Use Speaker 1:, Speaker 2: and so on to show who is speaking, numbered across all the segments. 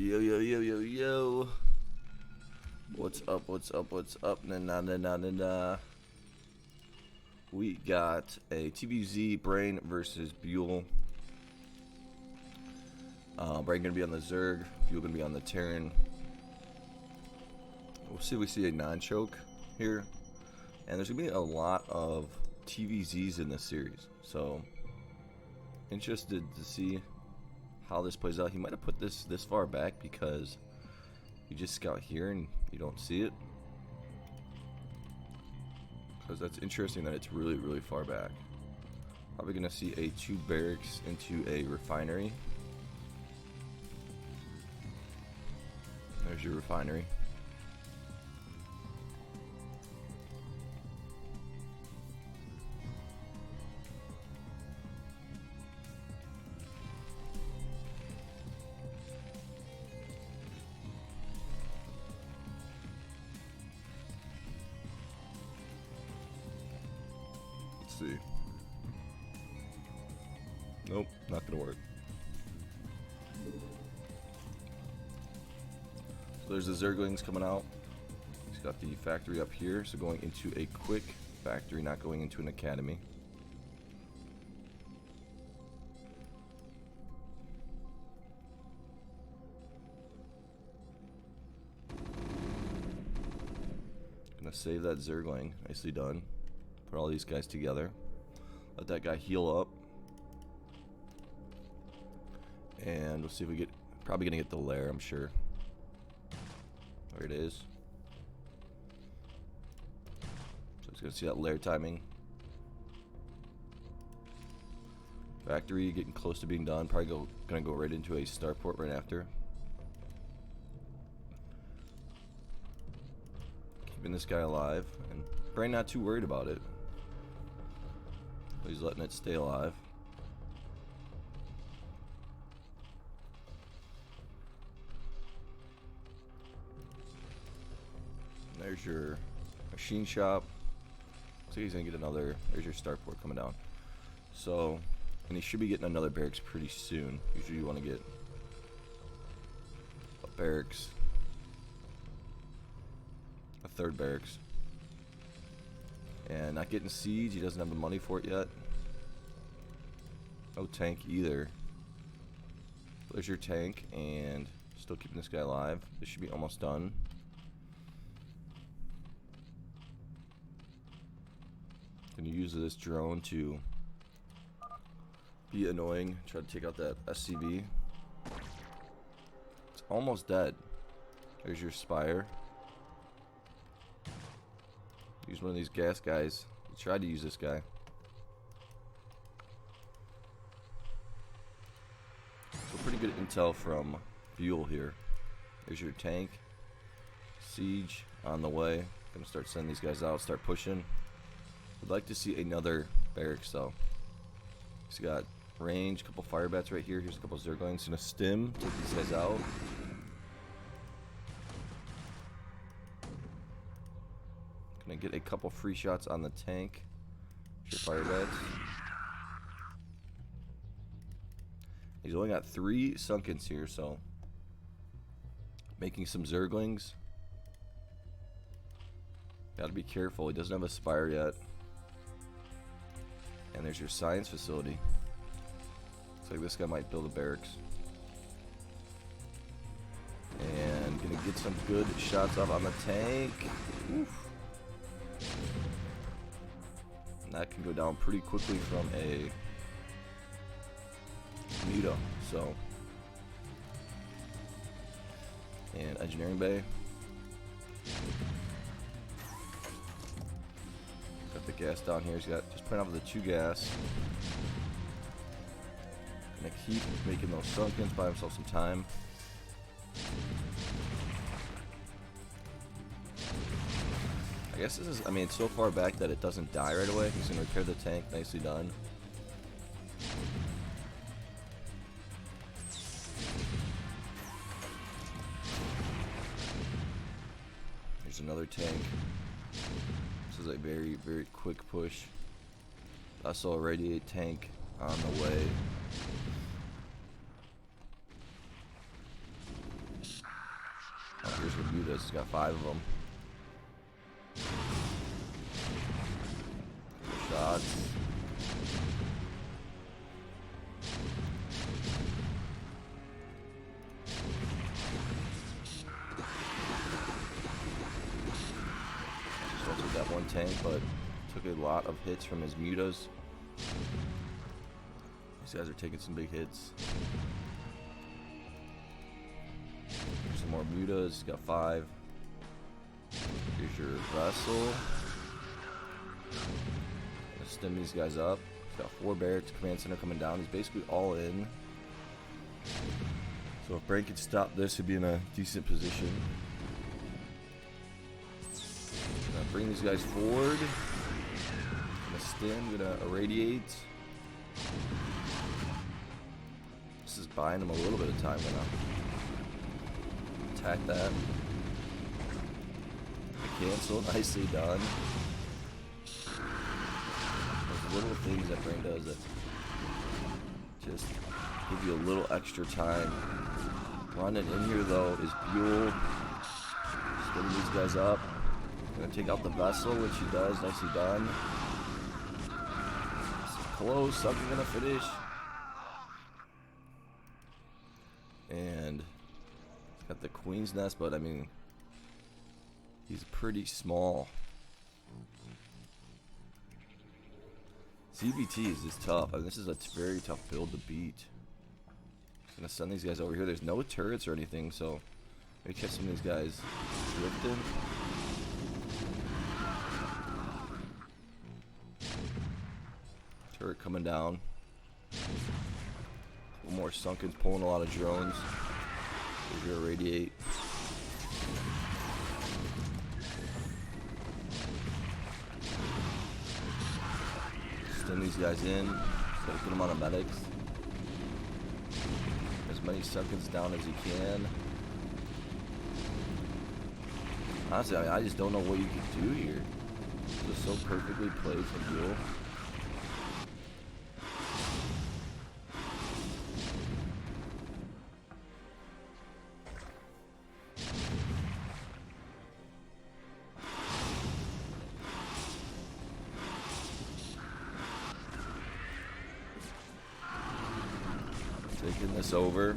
Speaker 1: Yo, yo, yo, yo, yo. What's up, what's up, what's up? Nah. We got a TvZ Brain versus Byul. Brain gonna be on the Zerg, Byul gonna be on the Terran. We'll see if we see a non-choke here. And there's gonna be a lot of TvZs in this series. So, interested to see how this plays out. He might have put this far back because you just scout here and you don't see it. Because that's interesting that it's really, really far back. Probably gonna see a 2 barracks into a refinery. There's your refinery. See. Nope, not gonna work. So there's the Zerglings coming out. He's got the factory up here, so going into a quick factory, not going into an academy. Gonna save that Zergling, nicely done. Put all these guys together. Let that guy heal up. And we'll see if we get... Probably gonna get the lair, I'm sure. There it is. So it's gonna see that lair timing. Factory getting close to being done. Probably gonna go right into a starport right after. Keeping this guy alive. And Brain not too worried about it. He's letting it stay alive. There's your machine shop. Looks like he's gonna get another. There's your starport coming down. So, and he should be getting another barracks pretty soon. Usually you want to get a barracks, a third barracks. And not getting siege, he doesn't have the money for it yet. No tank either. There's your tank, and still keeping this guy alive. This should be almost done. Gonna use this drone to be annoying. Try to take out that SCV. It's almost dead. There's your Spire. Use one of these gas guys. He tried to use this guy. So pretty good intel from Byul here. There's your tank. Siege on the way. Gonna start sending these guys out, start pushing. Would like to see another barracks though. He's got range, a couple fire bats right here. Here's a couple Zerglings. Gonna stim, take these guys out. Gonna get a couple free shots on the tank. Your fire beds. He's only got 3 sunkens here, so making some Zerglings. Gotta be careful. He doesn't have a Spire yet. And there's your science facility. Looks like this guy might build a barracks. And gonna get some good shots off on the tank. Oof. And that can go down pretty quickly from a Muta, so. And engineering bay. Got the gas down here. He's got just putting off the 2 gas. Gonna keep making those sunkens, buy himself some time. I guess this is, I mean, it's so far back that it doesn't die right away. He's gonna repair the tank, nicely done. There's another tank. This is a very, very quick push. I saw a radiate tank on the way. for mutas. He's got 5 of them. Shots. Just that one tank, but took a lot of hits from his mutas. These guys are taking some big hits. Here's some more mutas. He's got 5. Here's your vessel. Stem these guys up. He's got 4 barracks, command center coming down. He's basically all in. So if Brain could stop this, he'd be in a decent position. Gonna bring these guys forward. Gonna stem, gonna irradiate. This is buying him a little bit of time. Gonna attack that. Cancel, nicely done. Little things that Brain does that just give you a little extra time. Running in here though is Byul. Spinning these guys up. Gonna take out the vessel, which he does. Nicely done. Close. Something gonna finish. And got the Queen's Nest, but I mean, he's pretty small. CBTs is tough. I mean, this is a very tough build to beat. Just gonna send these guys over here. There's no turrets or anything, so maybe catch some of these guys drifting. Turret coming down. One more Sunken's pulling a lot of drones. Here's your irradiate. Send these guys in, so get them on the medics. As many Sunken's down as you can. Honestly, I just don't know what you can do here. Just so perfectly played from Byul. Taking this over.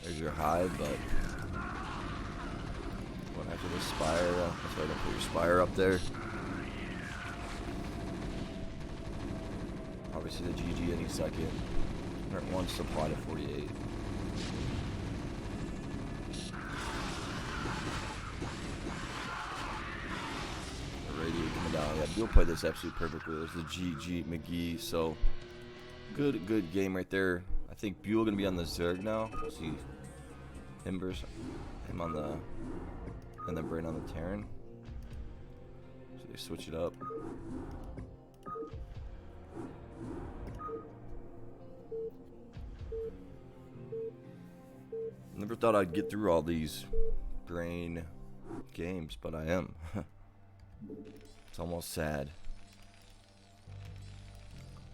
Speaker 1: There's your hive, but going after the spire. That's why I don't put your spire up there. Obviously the GG any second. Turn 1 supply to 48. The radio coming down. Yeah, Byul played this absolutely perfectly. There's the GG McGee. So good game right there. I think Byul gonna be on the Zerg now. See him on the and then Brain on the Terran. So they switch it up. Never thought I'd get through all these Brain games, but I am. It's almost sad,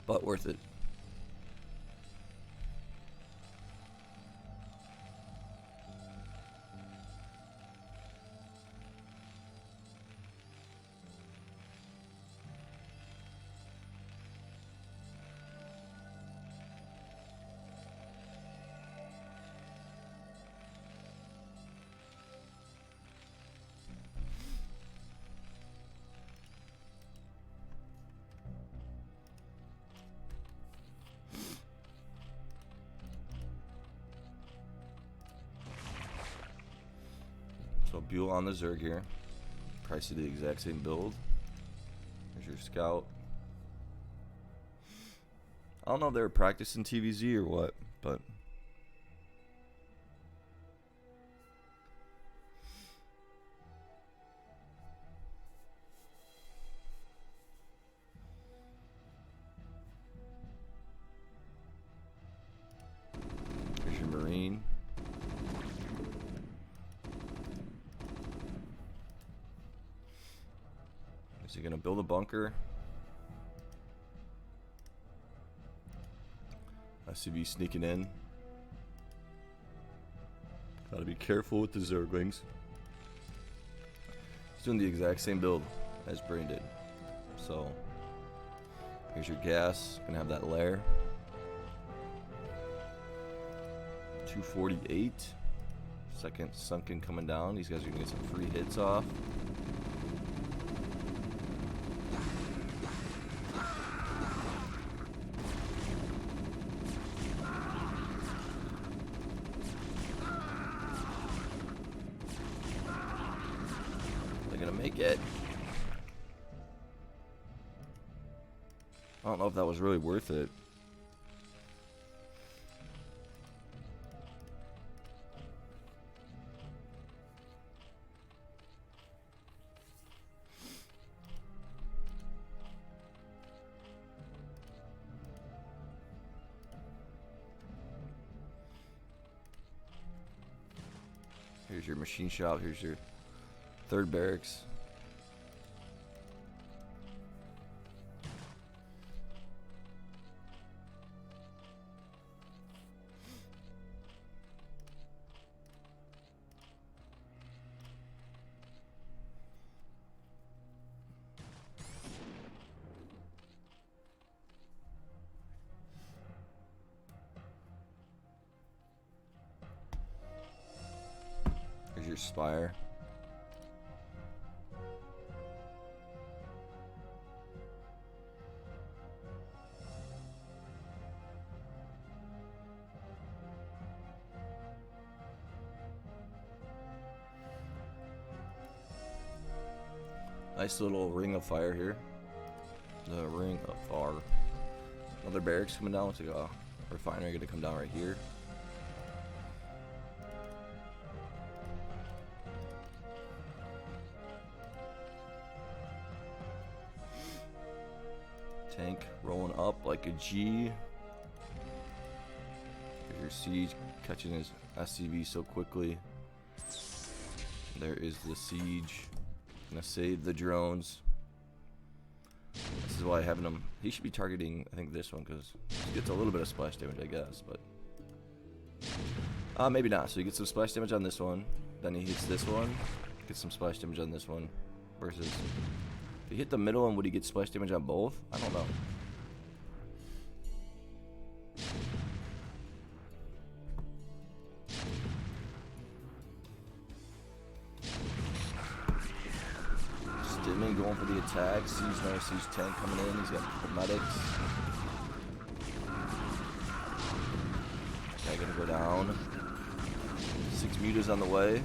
Speaker 1: but worth it. So Byul on the Zerg here. Probably see the exact same build. There's your scout. I don't know if they were practicing TvZ or what, but here's your Marine. Is he gonna build a bunker? SCV sneaking in. Gotta be careful with the Zerglings. He's doing the exact same build as Brain did. So here's your gas. Gonna have that lair. 248. Second sunken coming down. These guys are gonna get some free hits off. They're gonna make it. I don't know if that was really worth it. Here's your machine shop. Here's your third barracks. Here's your spire. Nice little ring of fire here. The ring of fire. Another barracks coming down. Looks like a refinery gonna come down right here. Tank rolling up like a G. Here's your siege catching his SCV so quickly. There is the siege. Gonna save the drones. This is why having him. He should be targeting, I think, this one because he gets a little bit of splash damage, I guess, but maybe not. So he gets some splash damage on this one, then he hits this one, gets some splash damage on this one. Versus, if he hit the middle one, would he get splash damage on both? I don't know. Stimming going for the attack. Sees another siege tank coming in. He's got the medics. Guy gonna go down. 6 mutas on the way.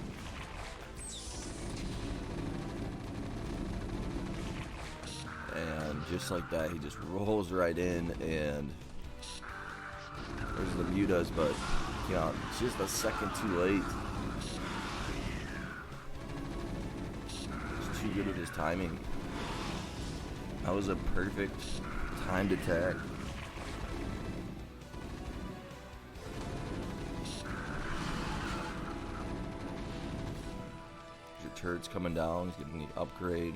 Speaker 1: And just like that, he just rolls right in, and there's the mutas, but you know, just a second too late. He's too good with his timing. That was a perfect timed attack. Your turret's coming down. He's getting the upgrade.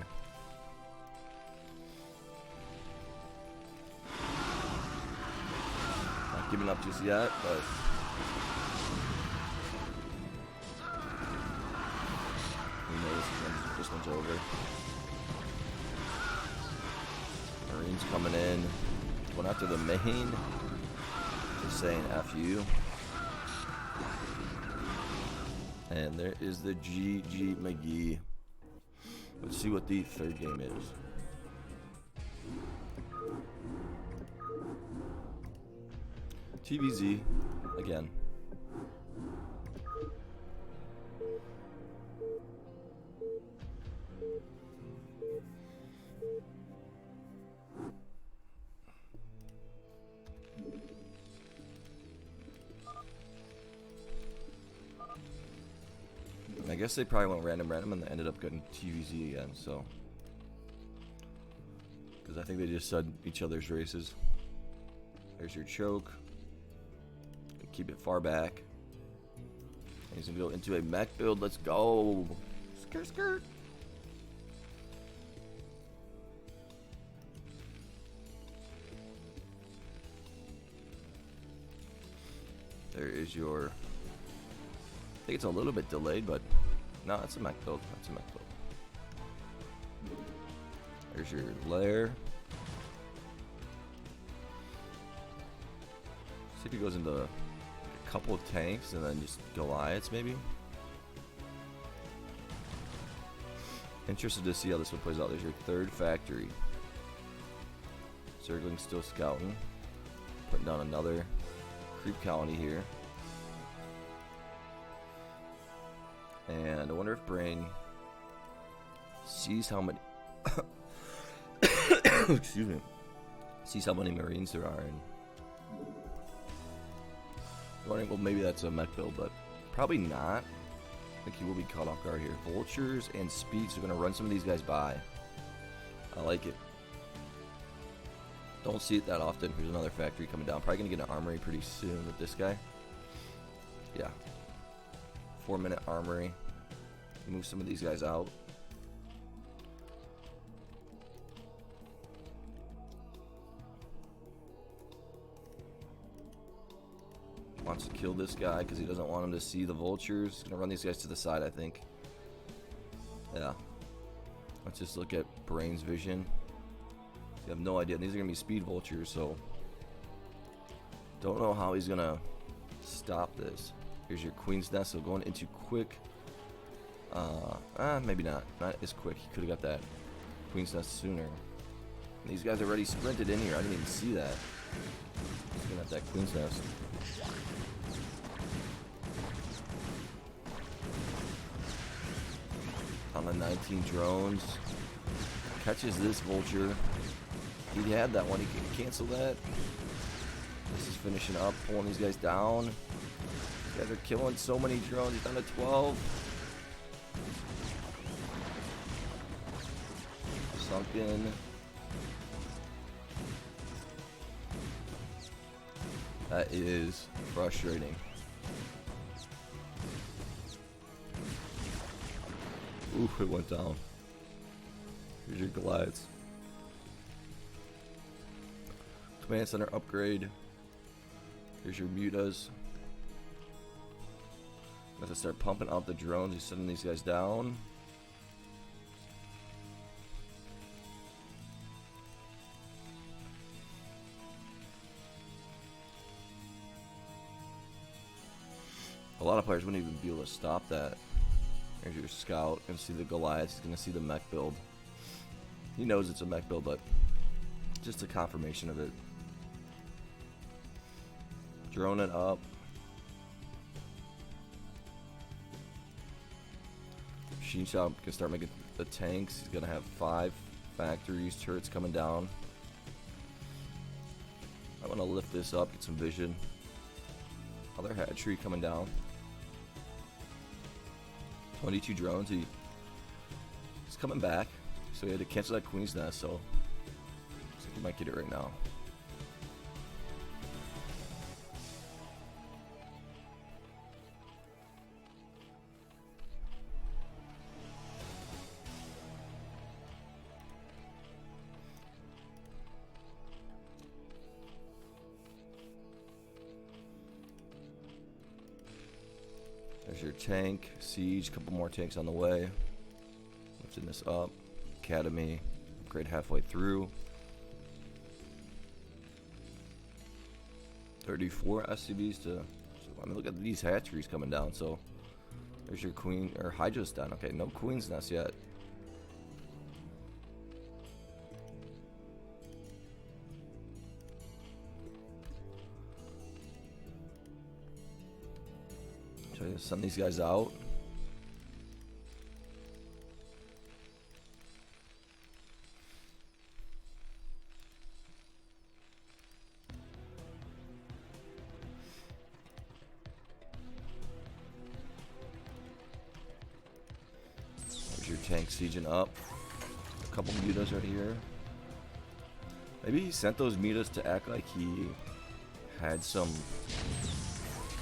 Speaker 1: Not giving up just yet, but we know this one's over. Marines coming in. Going after the main. Just saying F you. And there is the GG McGee. Let's see what the third game is. TvZ again. I guess they probably went random and they ended up getting TvZ again, so. Because I think they just said each other's races. There's your choke. Keep it far back. And he's gonna go into a mech build. Let's go. Skirt, skirt. There is your... I think it's a little bit delayed, but no, it's a mech build. That's a mech build. There's your lair. See if he goes into a couple of tanks and then just Goliaths maybe. Interested to see how this one plays out. There's your third factory. Circling, still scouting. Putting down another creep colony here. And I wonder if Brain sees how many excuse me, sees how many Marines there are. And wondering, well, maybe that's a mech build, but probably not. I think he will be caught off guard here. Vultures and Speeds are going to run some of these guys by. I like it. Don't see it that often. Here's another factory coming down. Probably going to get an armory pretty soon with this guy. Yeah. 4-minute armory. Move some of these guys out. Wants to kill this guy because he doesn't want him to see the vultures. He's going to run these guys to the side, I think. Yeah. Let's just look at Brain's vision. You have no idea. These are going to be speed vultures, so don't know how he's going to stop this. Here's your Queen's Nest, so going into quick. Maybe not. Not as quick. He could have got that Queen's Nest sooner. And these guys already sprinted in here. I didn't even see that. He's going to have that Queen's Nest. On the 19 drones. Catches this vulture. He had that one. He can cancel that. This is finishing up, pulling these guys down. These guys are killing so many drones. He's down to 12. Sunken. That is frustrating. Ooh, it went down. Here's your Goliaths. Command center upgrade. Here's your mutas. Have to start pumping out the drones. He's sending these guys down. A lot of players wouldn't even be able to stop that. Here's your scout. Gonna see the Goliath. He's gonna see the mech build. He knows it's a mech build, but just a confirmation of it. Drone it up. Machine shop can start making the tanks. He's gonna have 5 factories, turrets coming down. I want to lift this up, get some vision. Other hatchery coming down. 22 drones. He's coming back, so he had to cancel that Queen's Nest. So looks like he might get it right now. There's your tank, siege, a couple more tanks on the way. Lifting this up. Academy, upgrade halfway through. 34 SCBs to, I mean, look at these hatcheries coming down. So there's your queen, or Hydra's down. Okay, no Queen's Nest yet. Try to send these guys out. There's your tank sieging up. A couple mutas right here. Maybe he sent those mutas to act like he had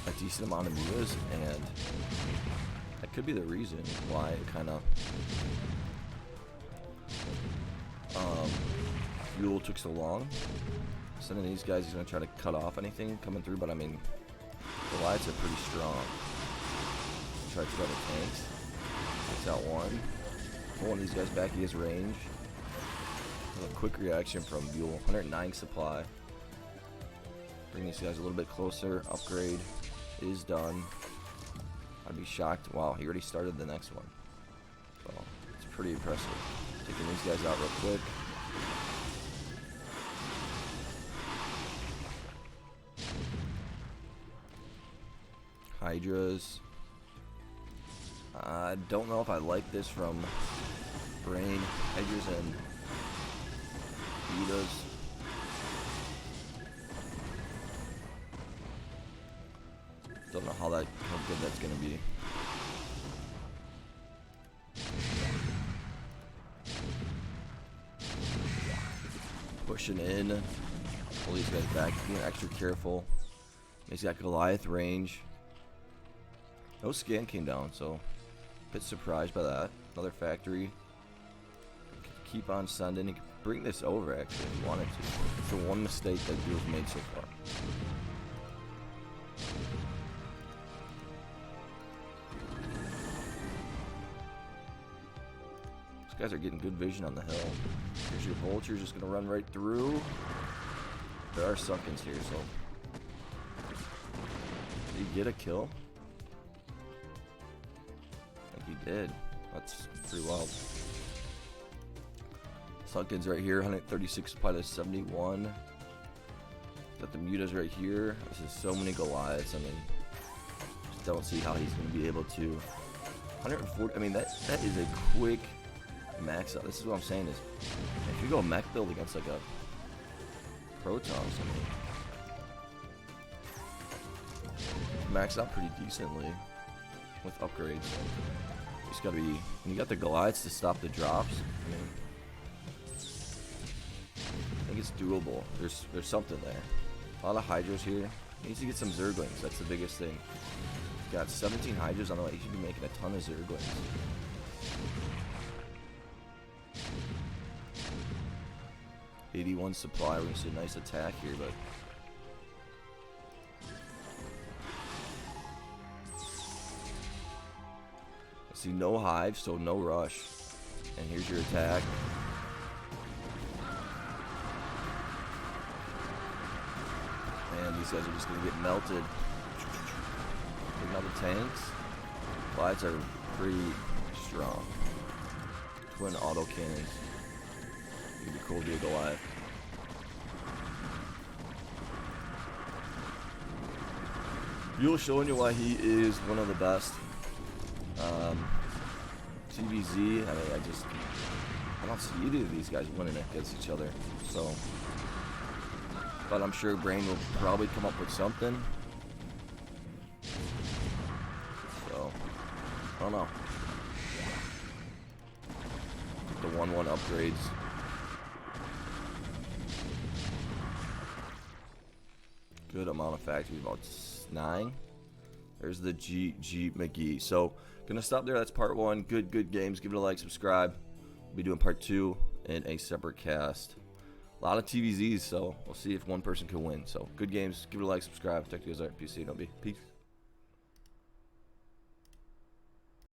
Speaker 1: a decent amount of mutas, and that could be the reason why it kind of Byul took so long. Sending these guys, he's gonna try to cut off anything coming through, but I mean, Goliaths are pretty strong. Try to throw the tanks. Takes out one. Pull one of these guys back. He has range. A quick reaction from Byul. 109 supply. Bring these guys a little bit closer. Upgrade is done. I'd be shocked. Wow, he already started the next one. So it's pretty impressive. Taking these guys out real quick. Hydras. I don't know if I like this from Brain. Hydras and Betas. Don't know how good that's gonna be. Pushing in. Pull these guys back. Being extra careful. He's got Goliath range. No scan came down, so a bit surprised by that. Another factory. Keep on sending. He can bring this over actually if he wanted to. It's the one mistake that Byul's made so far. These guys are getting good vision on the hill. Here's your vultures just gonna run right through. There are sunkins here, so did he get a kill? He did. That's pretty wild. Sunkins right here, 136 supply to 71. Got the mutas right here. This is so many Goliaths. I mean, just don't see how he's going to be able to. 140. I mean, that is a quick max out. This is what I'm saying is, if you go mech build against like a Proton or something, max out pretty decently with upgrades. Just gotta be, and you got the Goliaths to stop the drops. I mean, I think it's doable. There's something there. A lot of Hydras here. He needs to get some Zerglings. That's the biggest thing. He's got 17 Hydras on the way. He should be making a ton of Zerglings. $81 supply. We're gonna see a nice attack here, but see no hive, so no rush. And here's your attack. And these guys are just gonna get melted. Taking out the tanks. Goliaths are pretty strong. Twin auto cannons. It'd be cool to be a Goliath. Byul showing you why he is one of the best. TvZ, I mean, I don't see either of these guys winning against each other. So, but I'm sure Brain will probably come up with something. So, I don't know. The 1-1 upgrades. Good amount of factories, about 9. There's the G McGee. So, gonna stop there. That's part 1. Good games. Give it a like, subscribe. We'll be doing part 2 in a separate cast. A lot of TvZs, so we'll see if one person can win. So, good games. Give it a like, subscribe. Talk to you guys later. Peace.